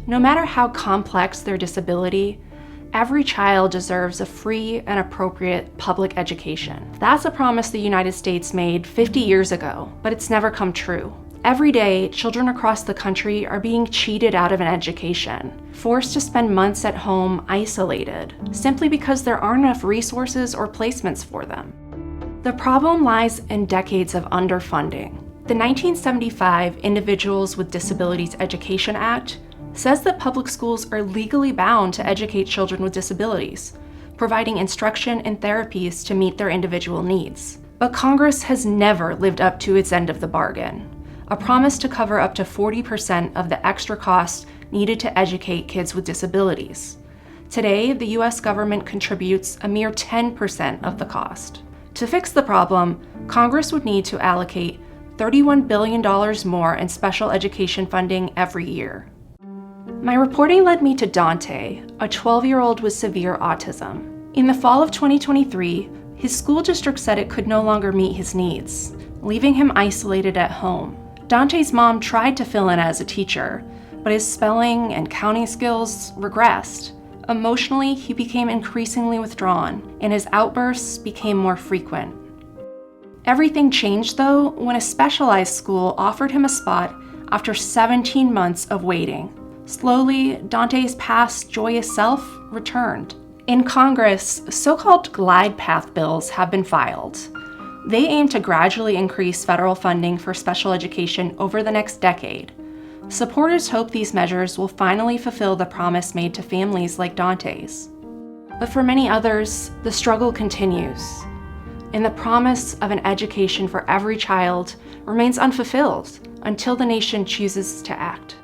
No matter how complex their disability, every child deserves a free and appropriate public education. That's a promise the United States made 50 years ago, but it's never come true. Every day, children across the country are being cheated out of an education, forced to spend months at home isolated, simply because there aren't enough resources or placements for them. The problem lies in decades of underfunding. The 1975 Individuals with Disabilities Education Act says that public schools are legally bound to educate children with disabilities, providing instruction and therapies to meet their individual needs. But Congress has never lived up to its end of the bargain, a promise to cover up to 40% of the extra cost needed to educate kids with disabilities. Today, the US government contributes a mere 10% of the cost. To fix the problem, Congress would need to allocate $31 billion more in special education funding every year. My reporting led me to Dante, a 12-year-old with severe autism. In the fall of 2023, his school district said it could no longer meet his needs, leaving him isolated at home. Dante's mom tried to fill in as a teacher, but his spelling and counting skills regressed. Emotionally, he became increasingly withdrawn, and his outbursts became more frequent. Everything changed, though, when a specialized school offered him a spot after 17 months of waiting. Slowly, Dante's past joyous self returned. In Congress, so-called glide path bills have been filed. They aim to gradually increase federal funding for special education over the next decade. Supporters hope these measures will finally fulfill the promise made to families like Dante's. But for many others, the struggle continues, and the promise of an education for every child remains unfulfilled until the nation chooses to act.